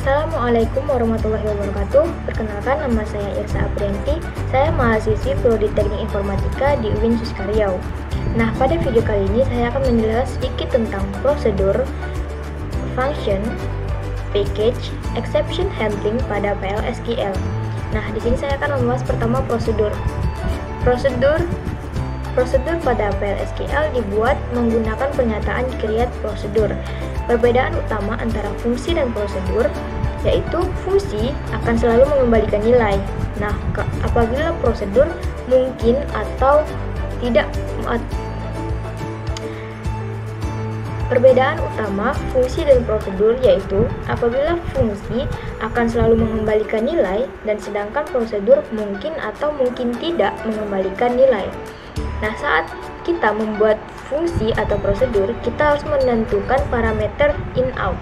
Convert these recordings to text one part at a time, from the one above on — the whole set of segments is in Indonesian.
Assalamualaikum warahmatullahi wabarakatuh. Perkenalkan, nama saya Irsa Aprianti. Saya mahasiswi Prodi Teknik Informatika di UIN Suska Riau. Nah, pada video kali ini saya akan menjelaskan sedikit tentang prosedur, function, package, exception handling pada PL/SQL. Nah, di sini saya akan membahas pertama prosedur. Prosedur pada PL/SQL dibuat menggunakan pernyataan create prosedur. Perbedaan utama antara fungsi dan prosedur yaitu fungsi akan selalu mengembalikan nilai. Nah, apabila prosedur mungkin atau tidak. Perbedaan utama fungsi dan prosedur yaitu apabila fungsi akan selalu mengembalikan nilai dan sedangkan prosedur mungkin atau mungkin tidak mengembalikan nilai. Nah, saat kita membuat fungsi atau prosedur, kita harus menentukan parameter in/out.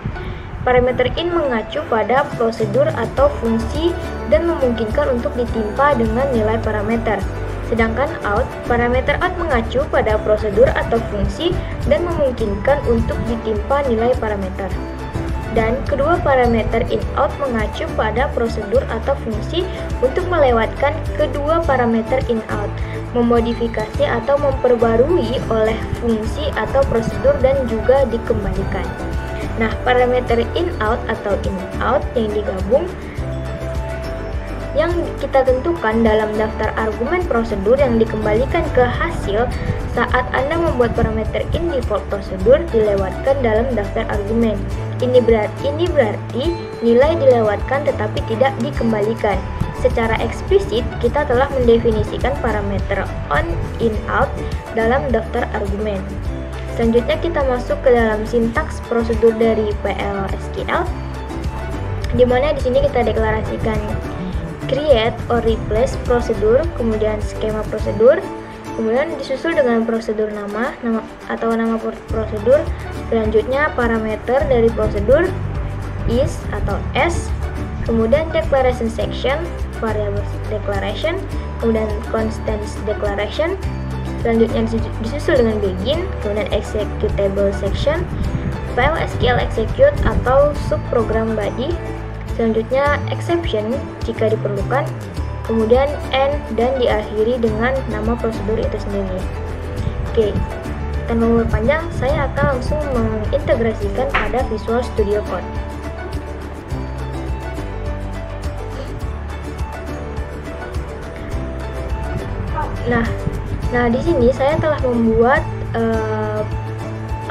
Parameter in mengacu pada prosedur atau fungsi dan memungkinkan untuk ditimpa dengan nilai parameter. Sedangkan out, parameter out mengacu pada prosedur atau fungsi dan memungkinkan untuk ditimpa nilai parameter. Dan kedua parameter in/out mengacu pada prosedur atau fungsi untuk melewatkan kedua parameter in/out, memodifikasi atau memperbarui oleh fungsi atau prosedur dan juga dikembalikan. Nah, parameter in/out atau in/out yang digabung yang kita tentukan dalam daftar argumen prosedur yang dikembalikan ke hasil saat Anda membuat parameter in default prosedur dilewatkan dalam daftar argumen. Ini berarti nilai dilewatkan tetapi tidak dikembalikan. Secara eksplisit, kita telah mendefinisikan parameter on, in, out dalam daftar argumen. Selanjutnya kita masuk ke dalam sintaks prosedur dari PL/SQL, di mana di sini kita deklarasikan create or replace prosedur, kemudian skema prosedur, kemudian disusul dengan prosedur nama prosedur. Selanjutnya parameter dari prosedur is atau s, kemudian declaration section, variable declaration, kemudian constants declaration. Selanjutnya disusul dengan begin, kemudian executable section, file SQL execute atau subprogram body. Selanjutnya exception jika diperlukan, kemudian end, dan diakhiri dengan nama prosedur itu sendiri. Oke, tanpa berpanjang, saya akan langsung mengintegrasikan pada Visual Studio Code. Nah, di sini saya telah membuat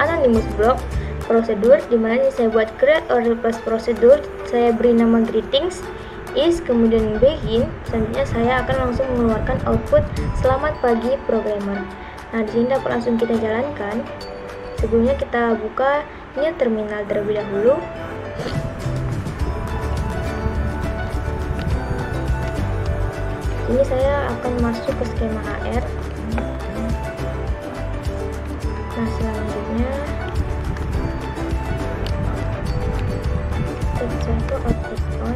anonymous block prosedur, di mana saya buat create or replace prosedur. Saya beri nama greetings, is, kemudian begin. Selanjutnya saya akan langsung mengeluarkan output selamat pagi programmer. Nah, di sini dapat langsung kita jalankan. Sebelumnya kita buka new terminal terlebih dahulu. Ini saya akan masuk ke skema AR. Nah, selanjutnya satu output on,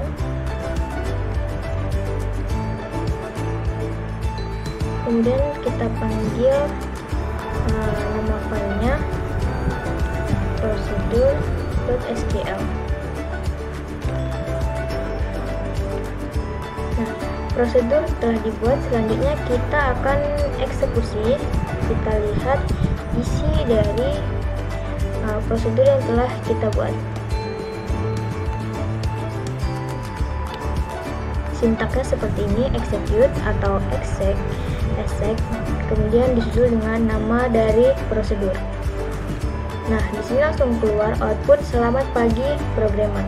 kemudian kita panggil nama filenya prosedur.sql. Nah, prosedur telah dibuat. Selanjutnya kita akan eksekusi. Kita lihat isi dari prosedur yang telah kita buat. Sintaksnya seperti ini, execute atau exec, kemudian disusul dengan nama dari prosedur. Nah, di sini langsung keluar output selamat pagi programmer.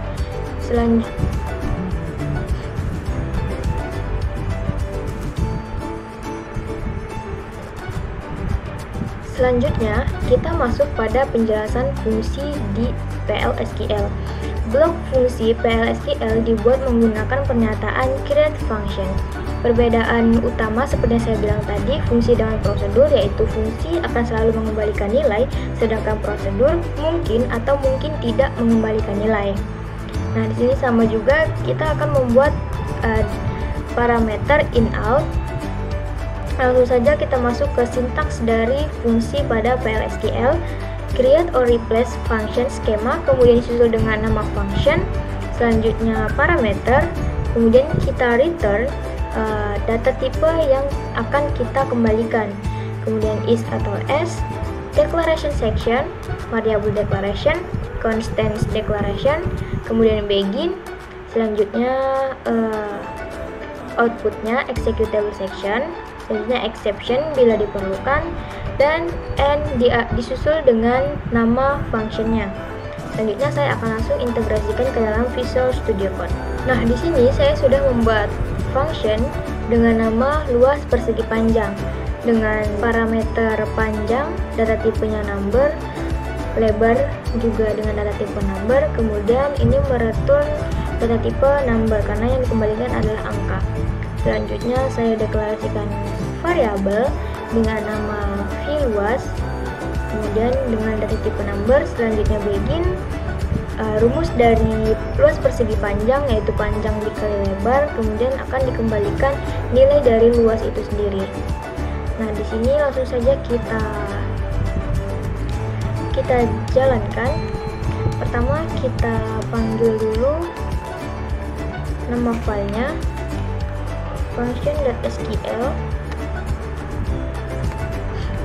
Selanjutnya, kita masuk pada penjelasan fungsi di PL/SQL. Blok fungsi PL/SQL dibuat menggunakan pernyataan create function. Perbedaan utama seperti yang saya bilang tadi, fungsi dengan prosedur yaitu fungsi akan selalu mengembalikan nilai, sedangkan prosedur mungkin atau mungkin tidak mengembalikan nilai. Nah, di sini sama juga, kita akan membuat parameter in/out. Langsung saja kita masuk ke sintaks dari fungsi pada PL/SQL. Create or replace function skema, kemudian disusul dengan nama function. Selanjutnya parameter, kemudian kita return data tipe yang akan kita kembalikan. Kemudian is atau s, declaration section, variable declaration, constants declaration, kemudian begin. Selanjutnya outputnya executable section, selanjutnya exception bila diperlukan, dan end disusul dengan nama functionnya. Selanjutnya saya akan langsung integrasikan ke dalam Visual Studio Code. Nah, di sini saya sudah membuat function dengan nama luas persegi panjang dengan parameter panjang, data tipenya number, lebar juga dengan data tipe number, kemudian ini mereturn data tipe number karena yang dikembalikan adalah angka. Selanjutnya saya deklarasikan variabel dengan nama vluas, kemudian dengan data tipe number. Selanjutnya begin, rumus dari luas persegi panjang yaitu panjang dikali lebar, kemudian akan dikembalikan nilai dari luas itu sendiri. Nah, di sini langsung saja kita jalankan. Pertama kita panggil dulu nama filenya function.sql.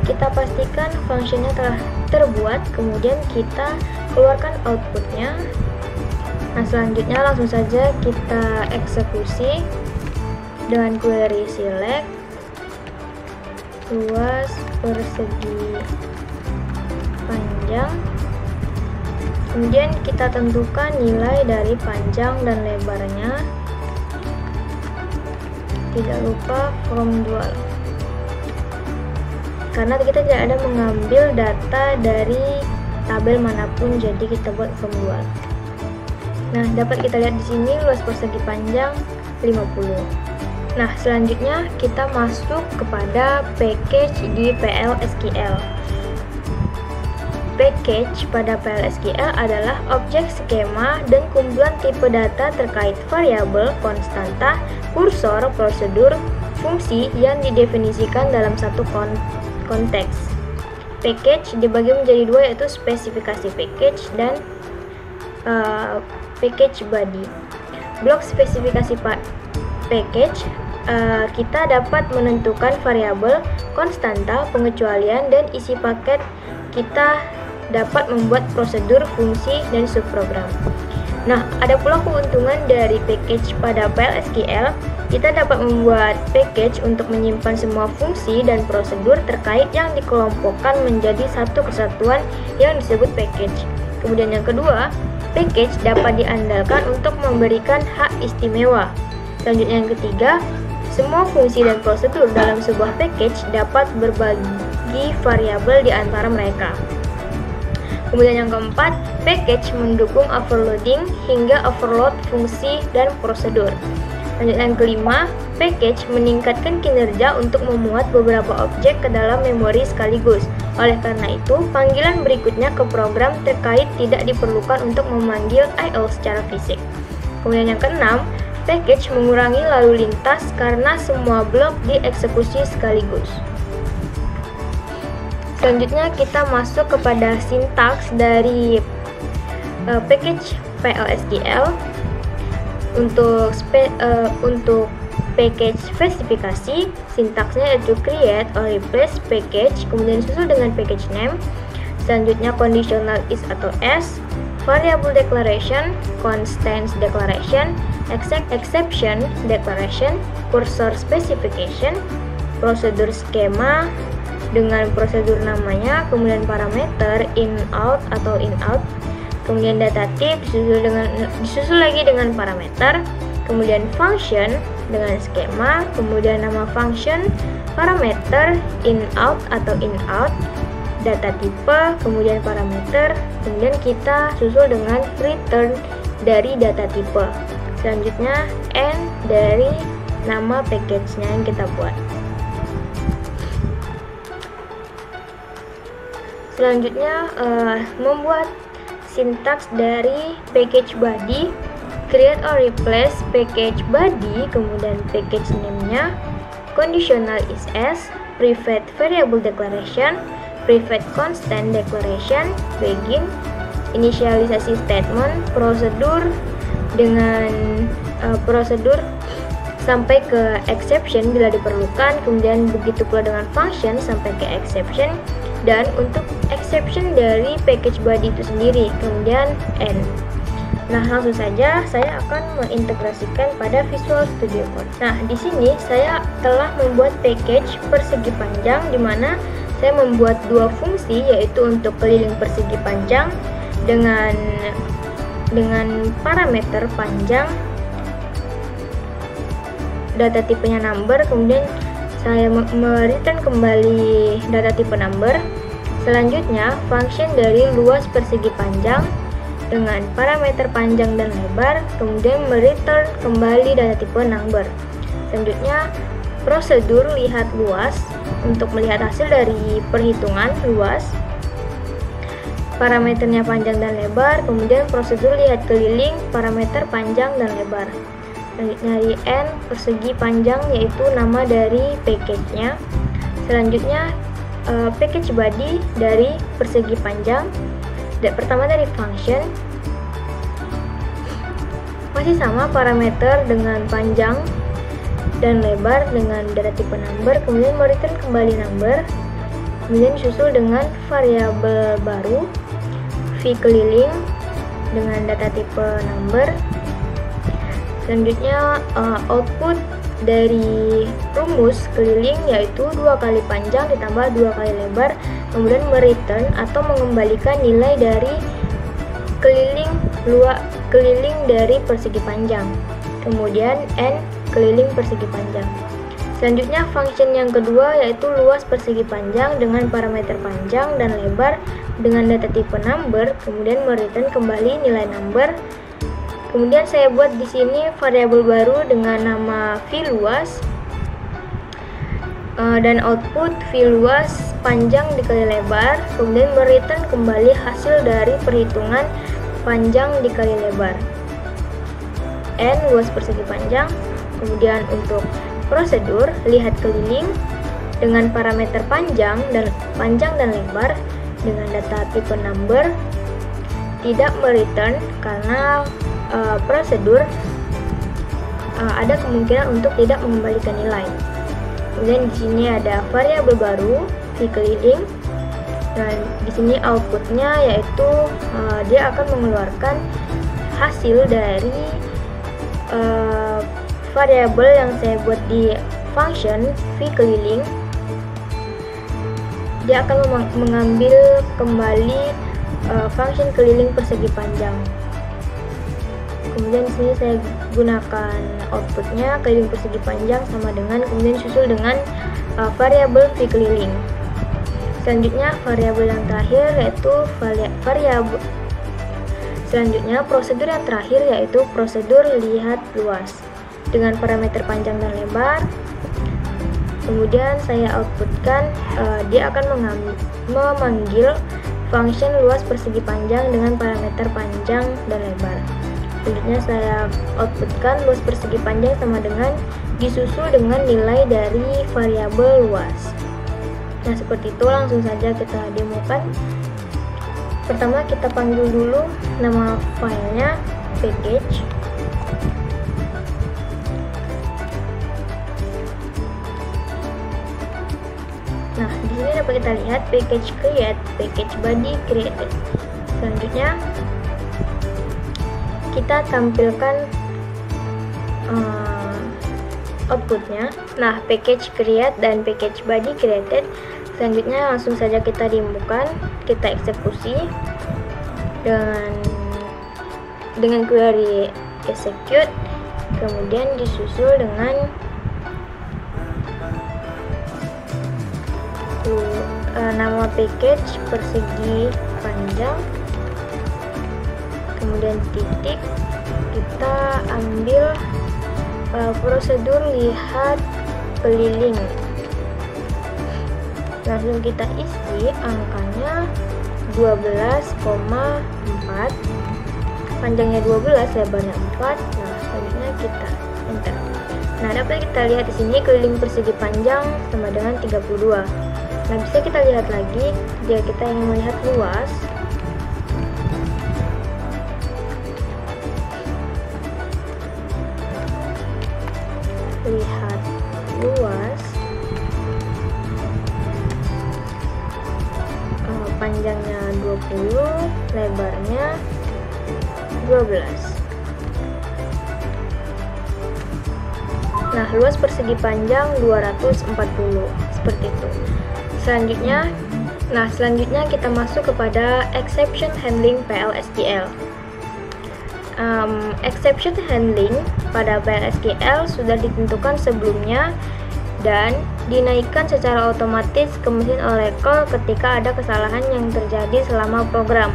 Kita pastikan functionnya telah terbuat, kemudian kita keluarkan outputnya. Nah, selanjutnya langsung saja kita eksekusi dengan query select luas persegi panjang, kemudian kita tentukan nilai dari panjang dan lebarnya, tidak lupa from dual karena kita tidak ada mengambil data dari tabel manapun, jadi kita buat from dual. Nah, dapat kita lihat di sini luas persegi panjang 50. Nah, selanjutnya kita masuk kepada package di PL/SQL. Package pada PL/SQL adalah objek skema dan kumpulan tipe data terkait variabel, konstanta, kursor, prosedur, fungsi yang didefinisikan dalam satu konteks. Package dibagi menjadi dua, yaitu spesifikasi package dan package body. Blok spesifikasi package, kita dapat menentukan variabel, konstanta, pengecualian, dan isi paket. Kita dapat membuat prosedur, fungsi, dan subprogram. Nah, ada pula keuntungan dari package pada PL/SQL. Kita dapat membuat package untuk menyimpan semua fungsi dan prosedur terkait yang dikelompokkan menjadi satu kesatuan yang disebut package. Kemudian yang kedua, package dapat diandalkan untuk memberikan hak istimewa. Selanjutnya yang ketiga, semua fungsi dan prosedur dalam sebuah package dapat berbagi variabel di antara mereka. Kemudian yang keempat, package mendukung overloading hingga overload fungsi dan prosedur. Selanjutnya yang kelima, package meningkatkan kinerja untuk memuat beberapa objek ke dalam memori sekaligus. Oleh karena itu, panggilan berikutnya ke program terkait tidak diperlukan untuk memanggil I/O secara fisik. Kemudian yang keenam, package mengurangi lalu lintas karena semua blok dieksekusi sekaligus. Selanjutnya kita masuk kepada sintaks dari package PL/SQL. Untuk package spesifikasi, sintaksnya yaitu create or replace package, kemudian disusul dengan package name. Selanjutnya conditional is atau s, variable declaration, constants declaration, exception declaration, cursor specification, prosedur skema dengan prosedur namanya, kemudian parameter in out atau in out, kemudian data type disusul lagi dengan parameter, kemudian function dengan skema, kemudian nama function, parameter in out atau in out, data tipe, kemudian parameter, kemudian kita susul dengan return dari data tipe. Selanjutnya end dari nama package-nya yang kita buat. Selanjutnya membuat sintaks dari package body, create or replace package body, kemudian package name-nya, conditional is s, private variable declaration, private constant declaration, begin, inisialisasi statement, prosedur, dengan prosedur sampai ke exception bila diperlukan, kemudian begitu pula dengan function sampai ke exception, dan untuk exception dari package body itu sendiri, kemudian end. Nah, langsung saja saya akan mengintegrasikan pada Visual Studio Code. Nah, di sini saya telah membuat package persegi panjang, di mana saya membuat dua fungsi, yaitu untuk keliling persegi panjang dengan parameter panjang, data tipenya number, kemudian saya mereturn kembali data tipe number. Selanjutnya, function dari luas persegi panjang dengan parameter panjang dan lebar, kemudian mereturn kembali data tipe number. Selanjutnya, prosedur lihat luas untuk melihat hasil dari perhitungan luas, parameternya panjang dan lebar, kemudian prosedur lihat keliling, parameter panjang dan lebar. Dari n persegi panjang, yaitu nama dari package-nya. Selanjutnya package body dari persegi panjang. Pertama dari function, masih sama parameter dengan panjang dan lebar dengan data tipe number, kemudian mereturn kembali number, kemudian disusul dengan variabel baru v keliling dengan data tipe number. Selanjutnya output dari rumus keliling, yaitu 2 kali panjang ditambah 2 kali lebar, kemudian mereturn atau mengembalikan nilai dari keliling dari persegi panjang, kemudian n keliling persegi panjang. Selanjutnya function yang kedua, yaitu luas persegi panjang dengan parameter panjang dan lebar dengan data tipe number, kemudian mereturn kembali nilai number. Kemudian saya buat di sini variabel baru dengan nama v luas, dan output v luas panjang dikali lebar, kemudian mereturn kembali hasil dari perhitungan panjang dikali lebar, n luas persegi panjang. Kemudian untuk prosedur lihat keliling dengan parameter panjang dan lebar dengan data tipe number, tidak mereturn karena prosedur ada kemungkinan untuk tidak mengembalikan nilai. Kemudian di sini ada variabel baru v keliling, dan di sini outputnya yaitu dia akan mengeluarkan hasil dari variabel yang saya buat di function v keliling. Dia akan mengambil kembali function keliling persegi panjang. Kemudian di sini saya gunakan outputnya keliling persegi panjang sama dengan, kemudian disusul dengan variabel v keliling. Selanjutnya variabel yang terakhir yaitu prosedur yang terakhir yaitu prosedur lihat luas dengan parameter panjang dan lebar. Kemudian saya outputkan dia akan memanggil function luas persegi panjang dengan parameter panjang dan lebar. Selanjutnya saya outputkan luas persegi panjang sama dengan disusul dengan nilai dari variabel luas. Nah, seperti itu langsung saja kita demokan. Pertama kita panggil dulu nama filenya package. Nah, di sini dapat kita lihat package create, package body created. Selanjutnya kita tampilkan outputnya. Nah, package create dan package body created. Selanjutnya langsung saja kita demokan, kita eksekusi dengan query execute, kemudian disusul dengan nama package persegi panjang, kemudian titik, kita ambil prosedur lihat keliling, langsung kita isi angkanya 12,4, panjangnya 12, lebarnya 4. Nah, selanjutnya kita enter. Nah, dapat kita lihat di sini keliling persegi panjang sama dengan 32. Nah, bisa kita lihat lagi jika kita ingin melihat luas. panjangnya 20, lebarnya 12. Nah, luas persegi panjang 240, seperti itu. Selanjutnya kita masuk kepada exception handling PL/SQL. Exception handling pada PL/SQL sudah ditentukan sebelumnya dan dinaikkan secara otomatis ke mesin Oracle ketika ada kesalahan yang terjadi selama program.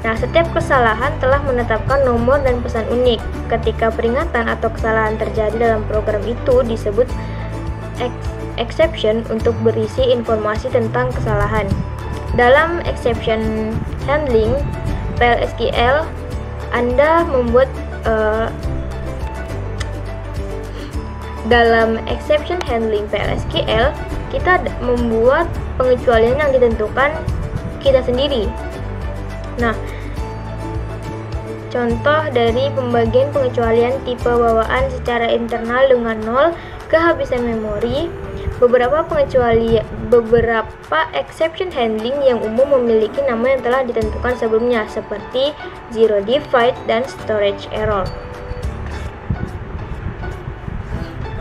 Nah, setiap kesalahan telah menetapkan nomor dan pesan unik. Ketika peringatan atau kesalahan terjadi dalam program itu disebut exception untuk berisi informasi tentang kesalahan. Dalam exception handling PL/SQL, Anda membuat dalam exception handling PL/SQL, kita membuat pengecualian yang ditentukan kita sendiri. Nah, contoh dari pembagian pengecualian tipe bawaan secara internal dengan 0, kehabisan memori. Beberapa exception handling yang umum memiliki nama yang telah ditentukan sebelumnya, seperti zero divide dan storage error.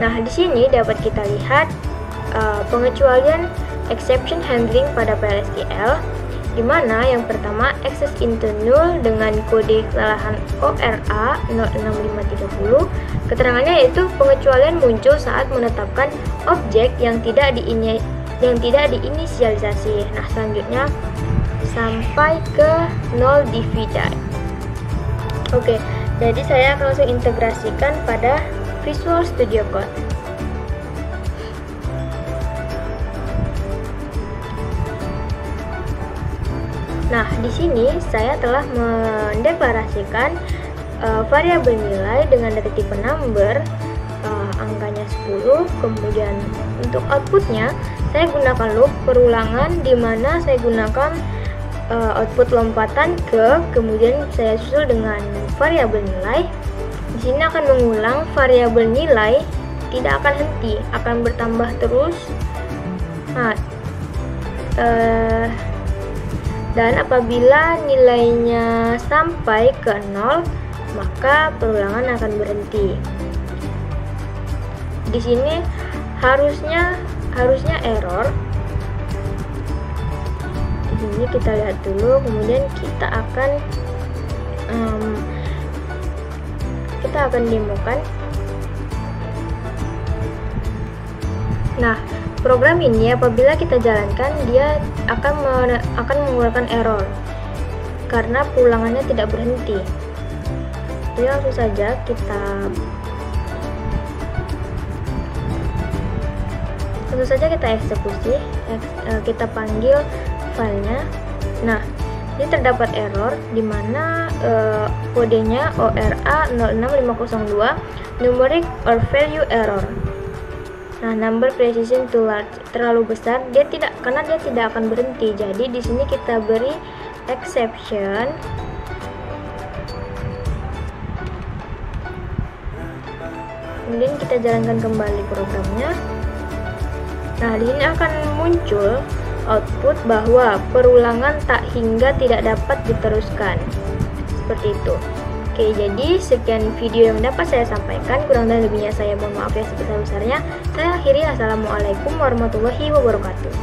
Nah, di sini dapat kita lihat pengecualian exception handling pada PL/SQL, di mana yang pertama access into null dengan kode kesalahan ORA 06530. Keterangannya yaitu pengecualian muncul saat menetapkan objek yang tidak diinisialisasi. Nah, selanjutnya sampai ke null divide. Oke, jadi saya akan langsung integrasikan pada Visual Studio Code. Nah, di sini saya telah mendeklarasikan variabel nilai dengan data tipe number, angkanya 10. Kemudian untuk outputnya saya gunakan loop perulangan, di mana saya gunakan output lompatan ke, kemudian saya susul dengan variabel nilai. Di sini akan mengulang variabel nilai, tidak akan henti, akan bertambah terus. Nah, dan apabila nilainya sampai ke 0, maka perulangan akan berhenti. Di sini harusnya error. Di sini kita lihat dulu, kemudian kita akan demokan. Nah, program ini apabila kita jalankan, dia akan mengeluarkan error karena perulangannya tidak berhenti. Jadi langsung saja kita eksekusi, kita panggil filenya. Nah, ini terdapat error di mana kodenya ORA 06502 numeric or value error. Nah, number precision too large, terlalu besar, karena dia tidak akan berhenti. Jadi di sini kita beri exception. Kemudian kita jalankan kembali programnya. Nah, di sini akan muncul output bahwa perulangan tak hingga tidak dapat diteruskan. Seperti itu. Oke, jadi sekian video yang dapat saya sampaikan. Kurang dan lebihnya saya mohon maaf ya sebesar-besarnya. Saya akhiri. Assalamualaikum warahmatullahi wabarakatuh.